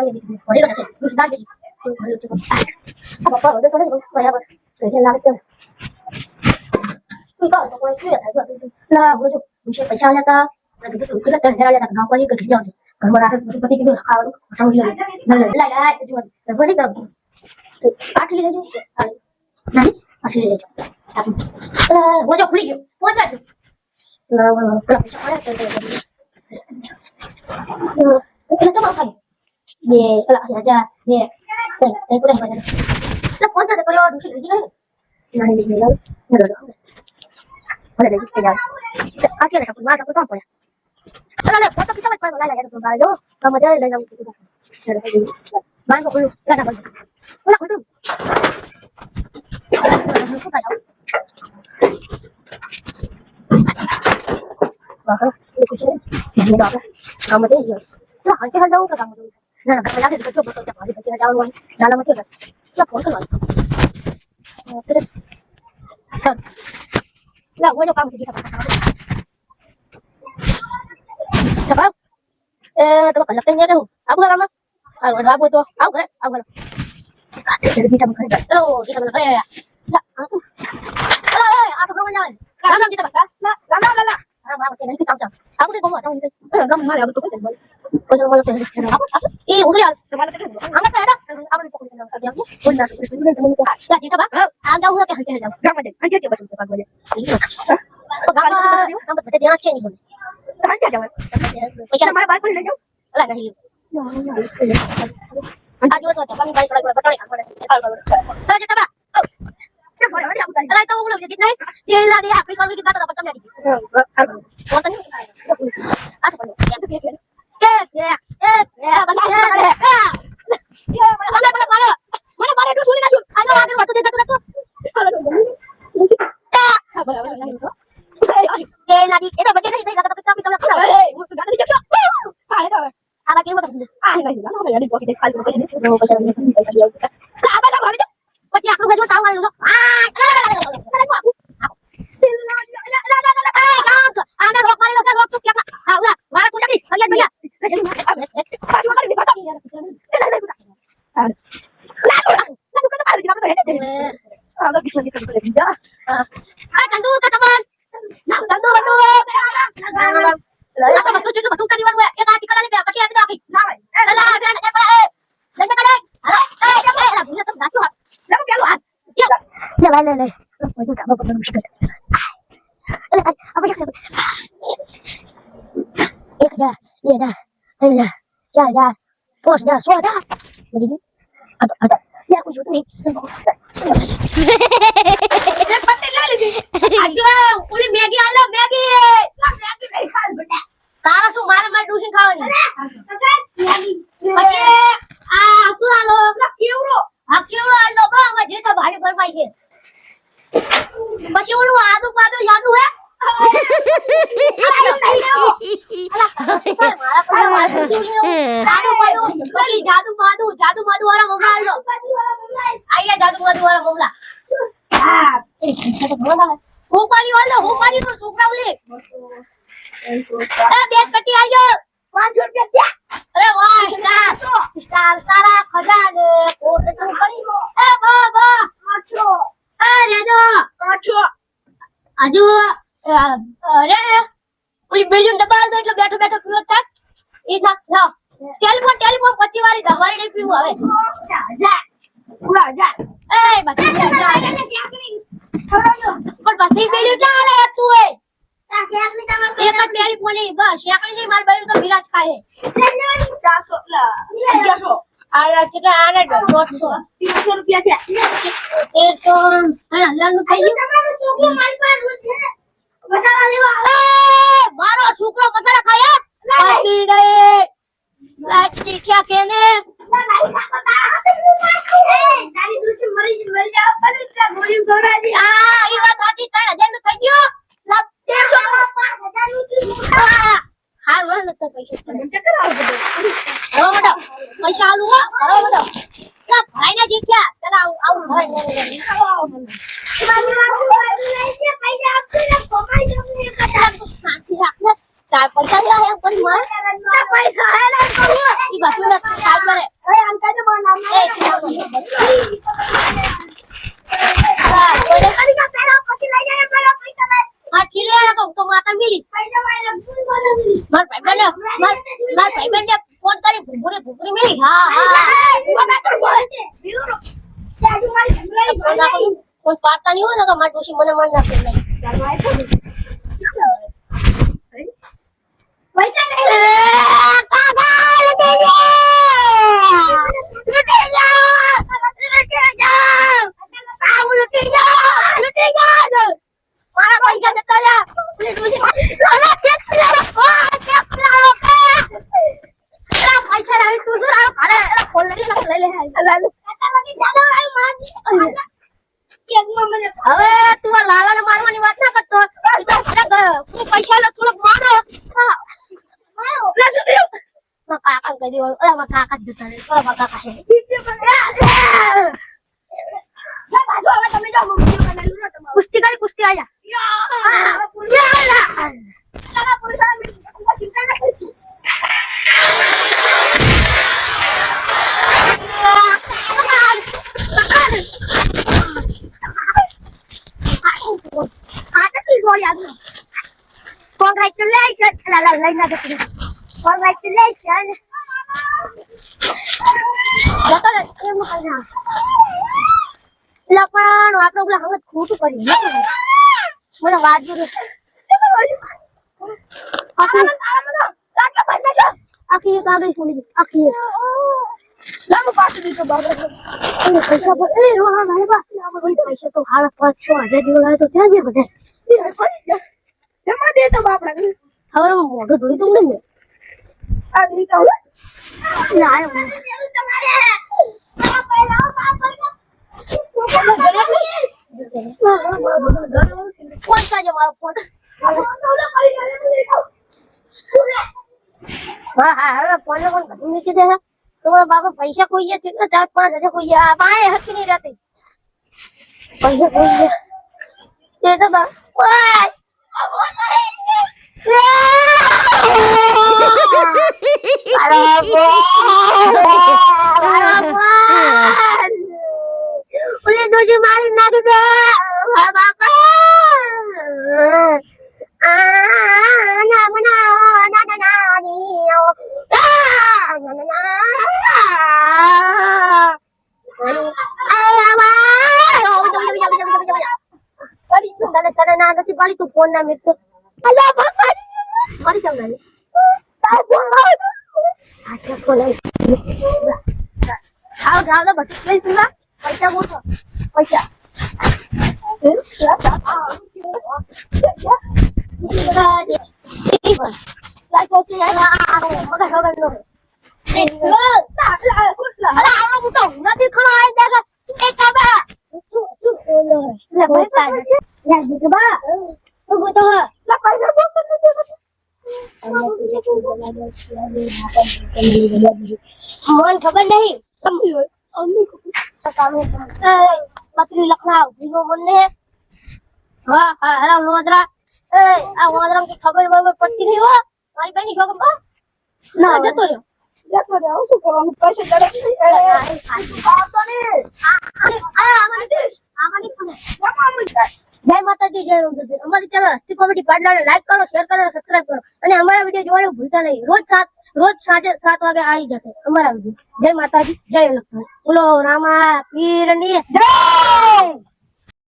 પાણી દીધી ભરેલો છે દૂધ દાળ દીધી ભરેલો છે આ બાપા વધે થોડે બરાબર કે લાગે તો કોઈ તો કોઈ કે થાય તો ના બોજો મુશે પૈસા લેતા અને બીજું તો કેટલા હેરા લેતા ગામ કોઈ કે જાવ ઘરમાં રાખે પછી કીધું ખાવાનું સાંભળી લે લાય તો ભરી કર આટલી લેજો નહીં આટલી લેજો બોજો ખુલી ગયો પહોંચા જો પેલા પૈસા પડે તો ચમા ખાઈ બે પેલા હજાર બે તે પૂરા બજાર એટલે પહોંચા તો કર્યો દુસરી લીધી ગઈ નહીં લીધી લાવ મને લીધી કે જાવ આ કે સપોર્ટ માં સપોર્ટ કોણ પડે અરે ફોટો કિતા કોઈ લાય લાય તો બાર જો તો મજા લઈ જાવ કીધું બાર કો ખુલ્લું લાડા બંધ ઓલા ખુલ્લું શું થાય બાહર એ કુછ નહીં બાબા કામ દે જો તો હાથે હલાવું તો કામ દે ના ના લાગે તો ચોપ તો પાડી પછી હલાવવાનું નાલા મચે તો ફોન કરવાનો લા वो जो काम कीजिए चलो तो कल लगते हैं रहूं अब का काम और बाबू तो आओ करे आओ करो तेरे बीटा में खरीद चलो ये सब लगा यार ला आ तो आप तो कहां जाए राम जी बता ला ला अरे बाबू के नहीं काम चल आप को घुमा जाओ इधर गम मारे अब तो कुछ बोलो ये हो गया तुम्हारा तो हम तो है ना आप को पकड़ कर दिया बोल ना तुमने तो क्या जीता बा आ जाओ के हंचे जाओ गम दे हंचे बस तो पागल तो गम हम बता देना चाहिए नहीं बोले हंचे जाओ पैसा हमारे बात पर ले जाओ अला नहीं आज वो तो पानी बाई सड़क पर बताने का बोले चलो जीता बा अला तो वो लोग जितना है ये ला दे आप सॉल्व की बात तो पता नहीं वो तो नहीं आ तो mana tu sulit nak ayo agar waktu dia tu lagi itu bagian ini kata kita kita nak apa kira apa नहीं यार बहुत देख खाली कुछ नहीं वो बता नहीं apa dah hari tu macam aku juga tahu kan lu ada dua kali lo saya waktu tiap udah marah tu lagi kalian dia pas makan di pasar lalu kata balik apa tu ada kita dia tentu teman tentu apa betul cuci betul kali wan ya kali kali dia pakai ada lagi lah ada dan kadang lah punya tempat tu dah keluar ya le itu tak apa musyrik apa cakap 1000 2000 3000 4000 5000 10000 begini ada ya aku juga nih aduh udah Maggi આલો Maggi નહીં ખાલ બેટા તારા શું મારે tuition ખાવાની પછી આ શું આલો કેવરો આલો બા અમે જે તો ભાડે ભરપાઈ છે પછી ઓલું આદુ પાદુ યાદુ હે જાદુ માદુ વાળા મોગલા આલો આયા જાદુ માદુ વાળા મોગલા હોપારી વાળો હોપારી નો છોકરા ઓલી બે કટી આજો 500 રૂપિયા અરે વાહ સ્ટાર તારા ખજાને કોટ તું કરી એ બાબા 800 અરે જો 800 આજુ અરે ઓલી બેજું દબાલ દો એટલે બેઠો બેઠો પીવો થાક ઈ ના લાવ ટેલિફોન 25 વાળી દવારી નહીં પીવું હવે પૂરા જા એ બધી જા પણ બધી બેડી ચાલે તું એ તા શેકની તમાર એક જ ટેલિફોન ની બસ શેકની ની માર બેડી તો વિરાજ ખાય 400 લા 1100 આ ચેટા આને 150 300 રૂપિયા છે 100 1000 નું થઈ ગયું તમારો છોકરો મારી પાસે રોજ છે મસાલા લેવા મારો છોકરો મસાલા ખાય લાટી દે લાટી ક્યાં કેને તારી દુશ્મન મરી જાવ પણ ઇતના ગોળી ગોરાજી આ ઈ વાત સાચી 3000 નું થઈ ગયું લા 15000 નું હાર વળ નતો પૈસા ચક્કર આવે હરો મોટો પૈસા આલુ હો હરો મોટો લા ભાઈને જીત્યા ચલ આવ ભાઈ પૈસા આપશે ને કોકાઈ જમને કટા શાંતિ રાખને તાર પૈસા લે એમ કરી માર પૈસા હે ને ઈ બાજુ ના સાઈડ કરે હા કોઈ પાતા નહીં હોય ને કે મારી ડોશી મને માર નાખે નહીં. પૈસા નહીં મારા પૈસા જતા રહ્યા. પૈસા લાવી તું જો ઘરે ફોન લઈ લે. હવે તું આ લાલાને મારવાની વાત ના કરતો. તું પૈસા લે થોડોક મારો. કાકા કહી દેવાનું. કાકા જ જતા રહે. કાકા કહે कुश्ती करी कुश्ती आया Congratulations. Congratulations. પણ આપણે પેલા હંગત ખોટું કરી મને વાજુ આખી એક આગળ છોડી દે. આખી એક પાછી દીધો પૈસા પર એ રોહા ભાઈ બા પૈસા તો હાલ 5-6 હજાર જેવો લાવે તો ક્યાં છે બધે જમા દે તો બાપડા હવે મોઢું ધોઈ દઉં ને આ રીતે फोन का जो मारो फोन हाँ हाँ फोन कौन घटने की दे तुम्हारा बाबा पैसा कोई है कितना 4-5 हज़ार कोई है बाएं हाथ की नहीं रहते पैसा कोई है ये तो बा Boleh tujuh malam nak dulu, apa? Mana ni? Nanti balik tu phone nama itu. Alah, apa? Mari jangan ni. Tak phone. Ada phone. Ada baca lagi tu lah. पैसा बोलो पैसा खबर नहीं बकरी लखनऊ जीरो बोलने हाँ हाँ हरा लोदरा आ लोदरा की खबर वबर पड़ती नहीं हो हमारी बहनी शौक बा ना जतो रे उसको करो पैसे डरे आप तो नहीं आमानी जय माता दी जय रुद्र जी हमारी चैनल हस्ती कॉमेडी पार्टनर ने लाइक करो शेयर करो सब्सक्राइब करो અને અમારા વિડિયો જોવાનું ભૂલતા નહીં રોજ સાંજે 7 વાગે આવી જશે અમારા વિડિયો જય માતાજી જય લક્ષ્મણ બોલો રામા પીરની જય